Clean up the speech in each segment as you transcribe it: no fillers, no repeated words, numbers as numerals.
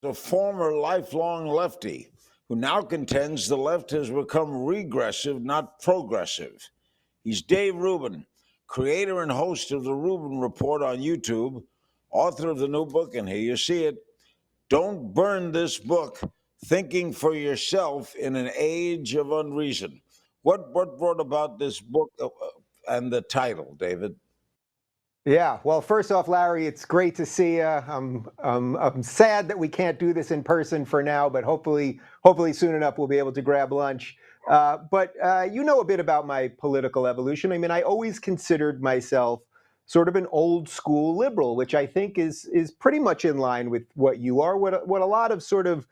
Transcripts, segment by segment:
A former lifelong lefty who now contends the left has become regressive, not progressive. He's Dave Rubin, creator and host of the Rubin Report on YouTube, author of the new book, and here you see it, Don't Burn This Book, Thinking for Yourself in an Age of Unreason. What brought about this book and the title, David? Yeah, well, first off, Larry, it's great to see you. I'm sad that we can't do this in person for now, but hopefully soon enough we'll be able to grab lunch. But you know a bit about my political evolution. I mean, I always considered myself sort of an old school liberal, which I think is pretty much in line with what you are. What a lot of sort of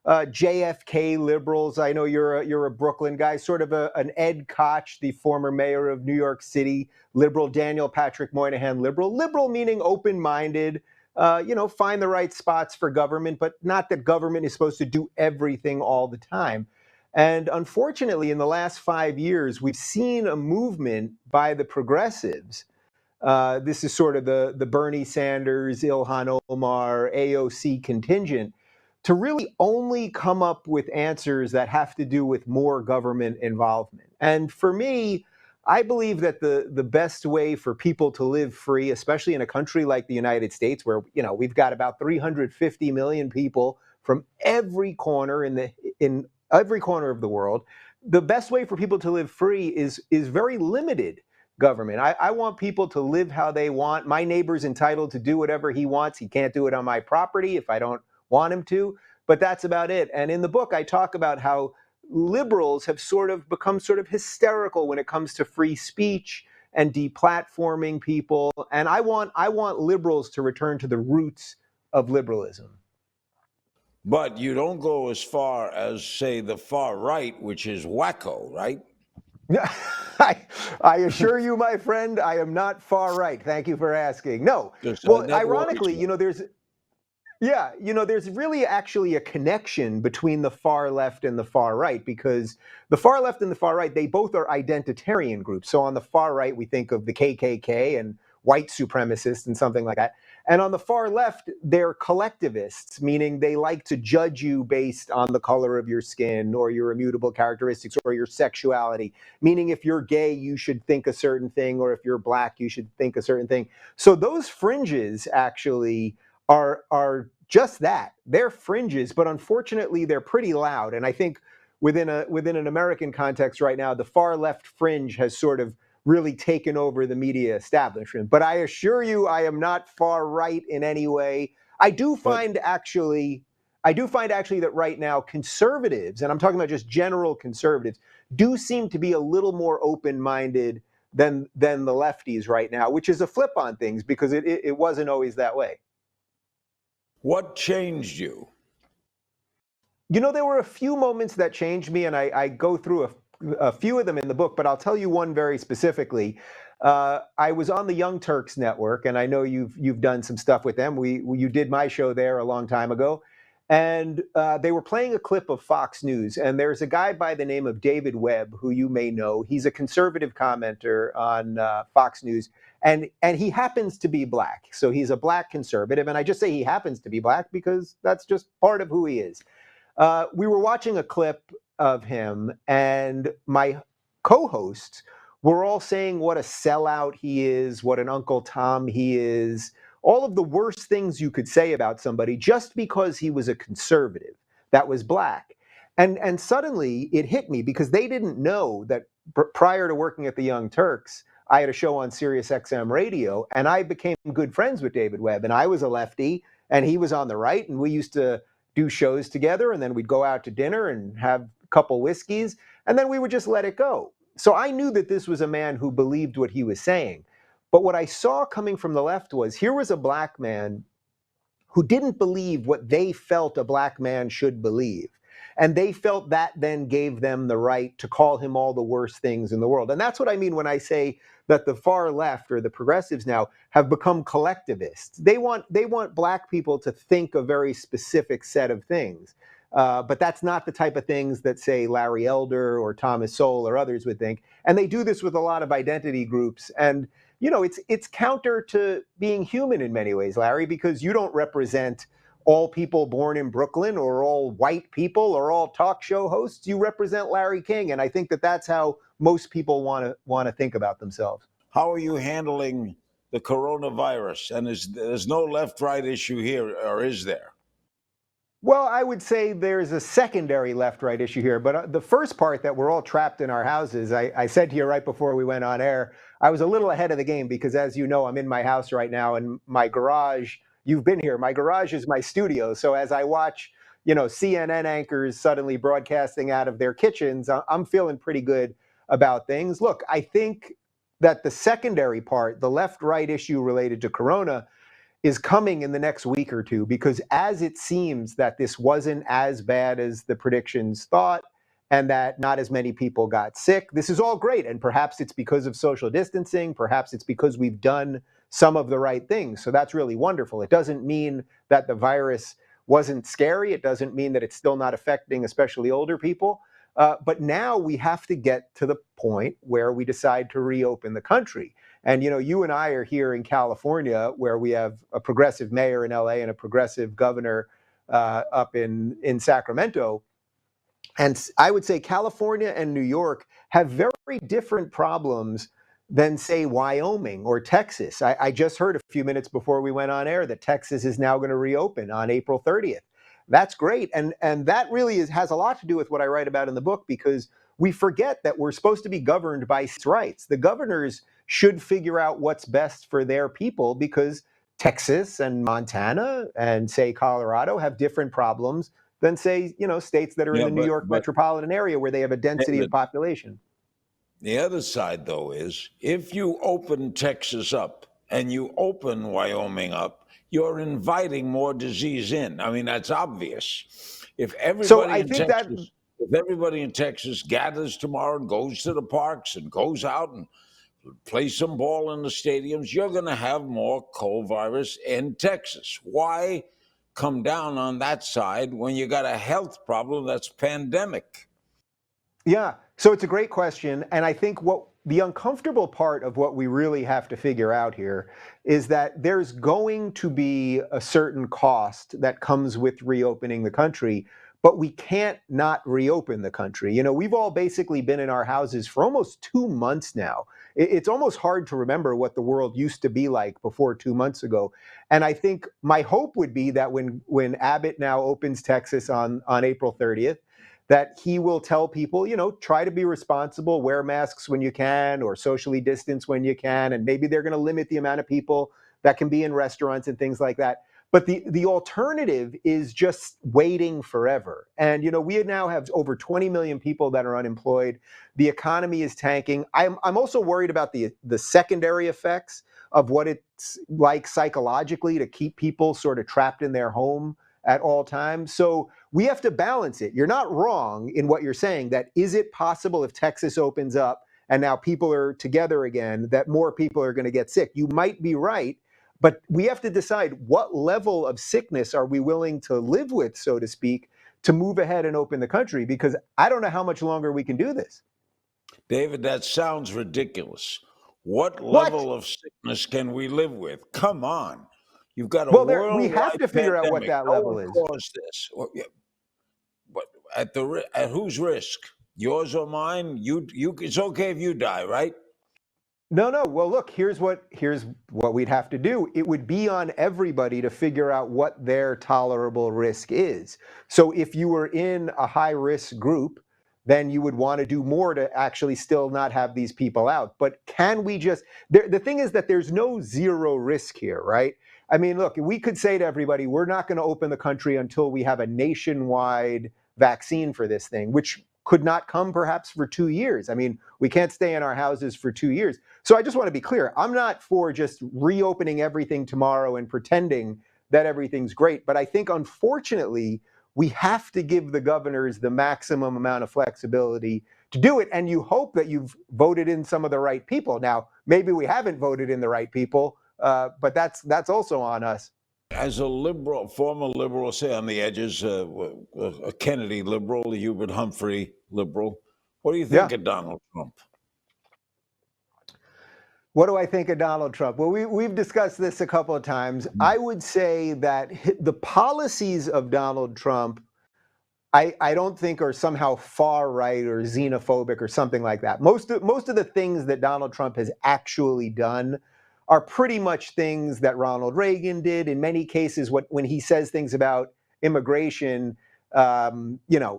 JFK liberals. I know you're a Brooklyn guy, sort of an Ed Koch, the former mayor of New York City, liberal. Daniel Patrick Moynihan, liberal. Liberal meaning open-minded. Find the right spots for government, but not that government is supposed to do everything all the time. And unfortunately, in the last 5 years, we've seen a movement by the progressives. This is sort of the Bernie Sanders, Ilhan Omar, AOC contingent to really only come up with answers that have to do with more government involvement. And for me, I believe that the best way for people to live free, especially in a country like the United States, where we've got about 350 million people from every corner in every corner of the world, the best way for people to live free is very limited government. I want people to live how they want. My neighbor's entitled to do whatever he wants. He can't do it on my property if I don't want him to, but that's about it. And in the book, I talk about how liberals have sort of become sort of hysterical when it comes to free speech and deplatforming people. And I want liberals to return to the roots of liberalism. But you don't go as far as, say, the far right, which is wacko, right? I assure you, my friend, I am not far right. Thank you for asking. No. Well, ironically, there's really actually a connection between the far left and the far right, because the far left and the far right, they both are identitarian groups. So on the far right, we think of the KKK and white supremacists and something like that. And on the far left, they're collectivists, meaning they like to judge you based on the color of your skin or your immutable characteristics or your sexuality, meaning if you're gay, you should think a certain thing, or if you're black, you should think a certain thing. So those fringes actually are just that. They're fringes, but unfortunately they're pretty loud. And I think within an American context right now, the far left fringe has sort of really taken over the media establishment. But I assure you, I am not far right in any way. I do find actually that right now conservatives, and I'm talking about just general conservatives, do seem to be a little more open-minded than the lefties right now, which is a flip on things, because it wasn't always that way. What changed you? There were a few moments that changed me, and I go through a few of them in the book, but I'll tell you one very specifically. I was on the Young Turks network, and I know you've done some stuff with them. You did my show there a long time ago, and they were playing a clip of Fox News, and there's a guy by the name of David Webb, who you may know. He's a conservative commenter on Fox News, and he happens to be black. So he's a black conservative, and I just say he happens to be black because that's just part of who he is. We were watching a clip of him, and my co-hosts were all saying what a sellout he is, what an Uncle Tom he is, all of the worst things you could say about somebody just because he was a conservative that was black. And suddenly it hit me, because they didn't know that prior to working at the Young Turks, I had a show on Sirius XM radio, and I became good friends with David Webb, and I was a lefty and he was on the right, and we used to do shows together, and then we'd go out to dinner and have a couple whiskeys, and then we would just let it go. So I knew that this was a man who believed what he was saying. But what I saw coming from the left was, here was a black man who didn't believe what they felt a black man should believe. And they felt that then gave them the right to call him all the worst things in the world. And that's what I mean when I say that the far left, or the progressives now, have become collectivists. They want black people to think a very specific set of things. But that's not the type of things that, say, Larry Elder or Thomas Sowell or others would think. And they do this with a lot of identity groups. And it's counter to being human in many ways, Larry, because you don't represent all people born in Brooklyn or all white people or all talk show hosts. You represent Larry King, and I think that that's how most people want to think about themselves. How are you handling the coronavirus? And there's no left-right issue here, or is there? Well, I would say there's a secondary left-right issue here, but the first part, that we're all trapped in our houses, I said to you right before we went on air, I was a little ahead of the game because, as you know, I'm in my house right now, and my garage, you've been here, my garage is my studio. So as I watch, CNN anchors suddenly broadcasting out of their kitchens, I'm feeling pretty good about things. Look, I think that the secondary part, the left-right issue related to Corona, is coming in the next week or two, because as it seems that this wasn't as bad as the predictions thought, and that not as many people got sick, this is all great. And perhaps it's because of social distancing, perhaps it's because we've done some of the right things. So that's really wonderful. It doesn't mean that the virus wasn't scary. It doesn't mean that it's still not affecting especially older people. But now we have to get to the point where we decide to reopen the country. And, you and I are here in California, where we have a progressive mayor in LA and a progressive governor up in Sacramento. And I would say California and New York have very different problems than, say, Wyoming or Texas. I just heard a few minutes before we went on air that Texas is now going to reopen on April 30th. That's great. And that really has a lot to do with what I write about in the book, because we forget that we're supposed to be governed by rights. The governors should figure out what's best for their people, because Texas and Montana and, say, Colorado have different problems than, say, states that are in the New York metropolitan area, where they have a density of population. The other side, though, is if you open Texas up and you open Wyoming up, you're inviting more disease in. I mean, that's obvious. If everybody in Texas gathers tomorrow and goes to the parks and goes out and plays some ball in the stadiums, you're going to have more cold virus in Texas. Why come down on that side when you got a health problem that's pandemic? Yeah, so it's a great question. And I think what the uncomfortable part of what we really have to figure out here is that there's going to be a certain cost that comes with reopening the country, but we can't not reopen the country. We've all basically been in our houses for almost 2 months now. It's almost hard to remember what the world used to be like before 2 months ago. And I think my hope would be that when Abbott now opens Texas on April 30th, that he will tell people, try to be responsible, wear masks when you can, or socially distance when you can. And maybe they're going to limit the amount of people that can be in restaurants and things like that. But the alternative is just waiting forever. And, we now have over 20 million people that are unemployed. The economy is tanking. I'm also worried about the secondary effects of what it's like psychologically to keep people sort of trapped in their home at all times. So we have to balance it. You're not wrong in what you're saying, that is it possible, if Texas opens up and now people are together again, that more people are going to get sick? You might be right, but we have to decide what level of sickness are we willing to live with, so to speak, to move ahead and open the country, because I don't know how much longer we can do this. David, that sounds ridiculous. What level of sickness can we live with? Come on. You've got a worldwide we have to figure out what that level is. Caused this. But at whose risk? Yours or mine? It's okay if you die, right? No. Well, look, here's what we'd have to do. It would be on everybody to figure out what their tolerable risk is. So if you were in a high risk group, then you would want to do more to actually still not have these people out. But can we just, the thing is that there's no zero risk here, right? I mean, look, we could say to everybody, we're not going to open the country until we have a nationwide vaccine for this thing, which could not come perhaps for 2 years. I mean, we can't stay in our houses for 2 years. So I just want to be clear. I'm not for just reopening everything tomorrow and pretending that everything's great. But I think, unfortunately, we have to give the governors the maximum amount of flexibility to do it. And you hope that you've voted in some of the right people. Now, maybe we haven't voted in the right people, but that's also on us. As a liberal, former liberal, say on the edges, a Kennedy liberal, a Hubert Humphrey liberal, what do you think of Donald Trump? What do I think of Donald Trump? Well, we've discussed this a couple of times. I would say that the policies of Donald Trump, I don't think are somehow far right or xenophobic or something like that. Most of the things that Donald Trump has actually done are pretty much things that Ronald Reagan did. In many cases, when he says things about immigration,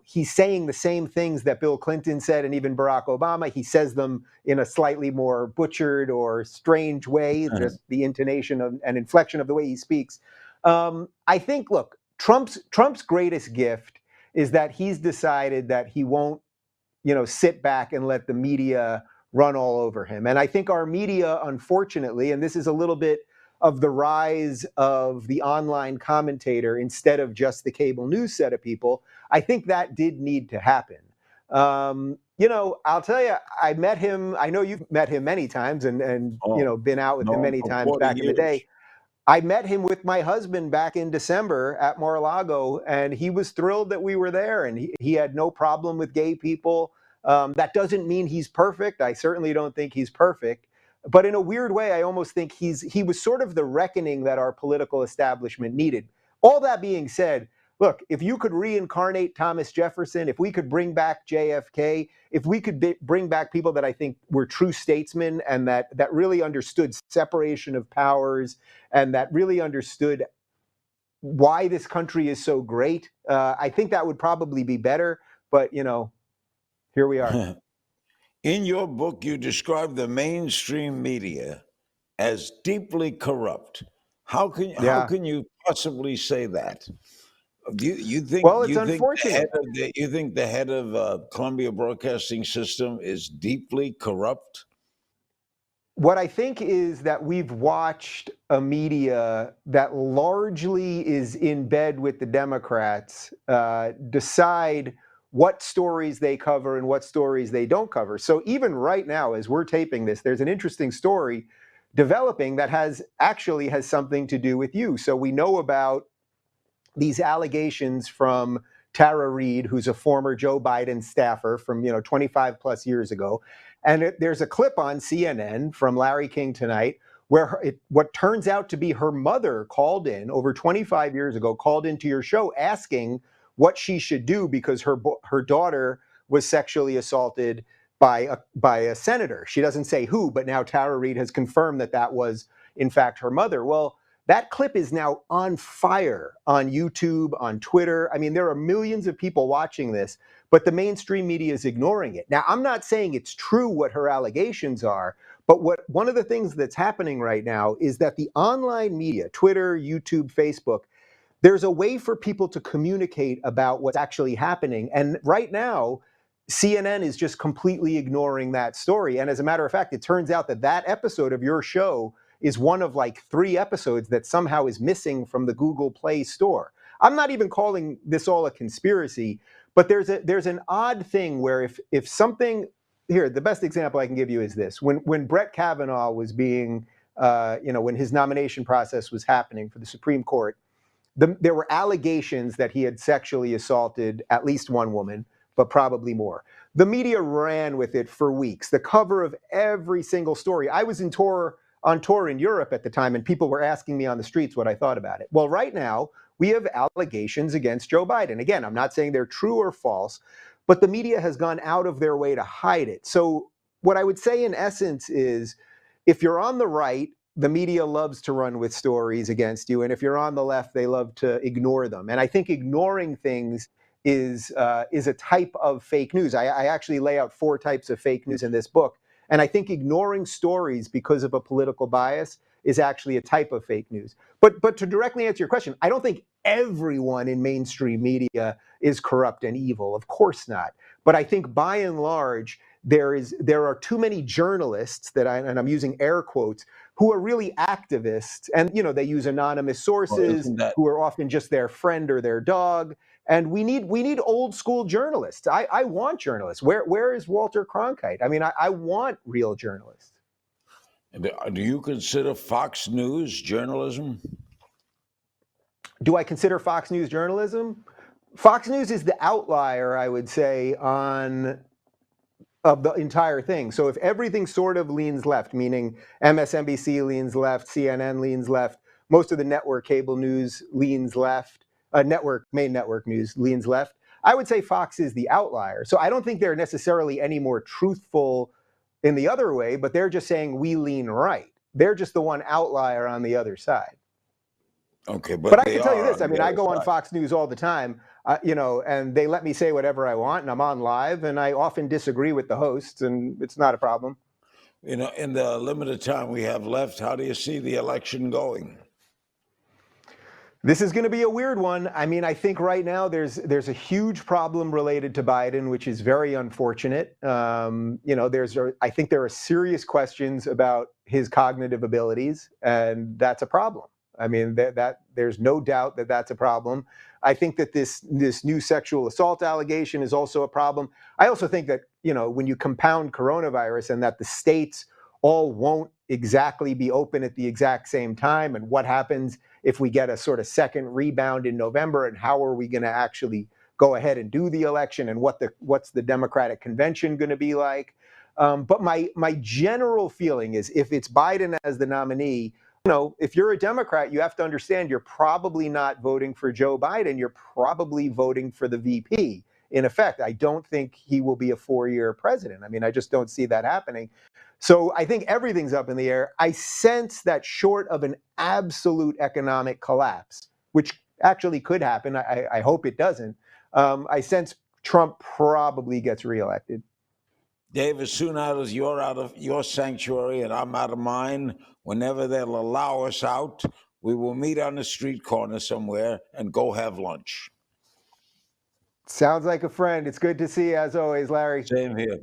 he's saying the same things that Bill Clinton said and even Barack Obama. He says them in a slightly more butchered or strange way, just the intonation and inflection of the way he speaks. I think, look, Trump's greatest gift is that he's decided that he won't, sit back and let the media run all over him. And I think our media, unfortunately, and this is a little bit of the rise of the online commentator instead of just the cable news set of people, I think that did need to happen. I'll tell you, I met him. I know you've met him many times and been out with him many times back in the day. I met him with my husband back in December at Mar-a-Lago, and he was thrilled that we were there, and he had no problem with gay people. That doesn't mean he's perfect. I certainly don't think he's perfect. But in a weird way, I almost think he was sort of the reckoning that our political establishment needed. All that being said, look, if you could reincarnate Thomas Jefferson, if we could bring back JFK, if we could bring back people that I think were true statesmen and that really understood separation of powers and that really understood why this country is so great, I think that would probably be better. But, here we are. In your book, you describe the mainstream media as deeply corrupt. How can you possibly say that? You think Well, it's unfortunate. you think the head of Columbia Broadcasting System is deeply corrupt? What I think is that we've watched a media that largely is in bed with the Democrats decide what stories they cover and what stories they don't cover. So even right now, as we're taping this, there's an interesting story developing that has something to do with you. So we know about these allegations from Tara Reid, who's a former Joe Biden staffer from 25 plus years ago. And there's a clip on CNN from Larry King Tonight where what turns out to be her mother called in over 25 years ago, called into your show asking what she should do because her daughter was sexually assaulted by a senator. She doesn't say who, but now Tara Reid has confirmed that was in fact her mother. Well, that clip is now on fire on YouTube, on Twitter. I mean, there are millions of people watching this, but the mainstream media is ignoring it. Now, I'm not saying it's true what her allegations are, but one of the things that's happening right now is that the online media, Twitter, YouTube, Facebook, there's a way for people to communicate about what's actually happening. And right now, CNN is just completely ignoring that story. And as a matter of fact, it turns out that episode of your show is one of like 3 episodes that somehow is missing from the Google Play Store. I'm not even calling this all a conspiracy, but there's an odd thing where if something here, the best example I can give you is this: when Brett Kavanaugh was being, when his nomination process was happening for the Supreme Court, there were allegations that he had sexually assaulted at least one woman, but probably more. The media ran with it for weeks. The cover of every single story. I was on tour in Europe at the time, and people were asking me on the streets what I thought about it. Well, right now, we have allegations against Joe Biden. Again, I'm not saying they're true or false, but the media has gone out of their way to hide it. So what I would say in essence is, if you're on the right, the media loves to run with stories against you. And if you're on the left, they love to ignore them. And I think ignoring things is a type of fake news. I actually lay out 4 types of fake news in this book. And I think ignoring stories because of a political bias is actually a type of fake news. But to directly answer your question, I don't think everyone in mainstream media is corrupt and evil. Of course not. But I think by and large, there are too many journalists and I'm using air quotes, who are really activists, and they use anonymous sources who are often just their friend or their dog. And we need old school journalists. I want journalists. Where is Walter Cronkite? I mean, I want real journalists. Do you consider Fox News journalism? Do I consider Fox News journalism? Fox News is the outlier, I would say, on of the entire thing. So if everything sort of leans left, meaning MSNBC leans left, CNN leans left, most of the network cable news leans left, main network news leans left, I would say Fox is the outlier. So I don't think they're necessarily any more truthful in the other way, but they're just saying we lean right. They're just the one outlier on the other side. Okay, But I they can tell you are this. I on mean, the I other go on side. Fox News all the time, and they let me say whatever I want, and I'm on live, and I often disagree with the hosts, and it's not a problem. You know, in the limited time we have left, how do you see the election going? This is going to be a weird one. I mean, I think right now there's a huge problem related to Biden, which is very unfortunate. I think there are serious questions about his cognitive abilities, and that's a problem. I mean, that there's no doubt that that's a problem. I think that this new sexual assault allegation is also a problem. I also think that, when you compound coronavirus and that the states all won't exactly be open at the exact same time, and what happens if we get a sort of second rebound in November, and how are we going to actually go ahead and do the election, and what's the Democratic convention going to be like? But my general feeling is, if it's Biden as the nominee, if you're a Democrat, you have to understand you're probably not voting for Joe Biden. You're probably voting for the VP. In effect, I don't think he will be a 4-year president. I mean, I just don't see that happening. So I think everything's up in the air. I sense that short of an absolute economic collapse, which actually could happen, I hope it doesn't, I sense Trump probably gets reelected. Dave, as soon as you're out of your sanctuary and I'm out of mine, whenever they'll allow us out, we will meet on the street corner somewhere and go have lunch. Sounds like a friend. It's good to see you as always, Larry. Same here.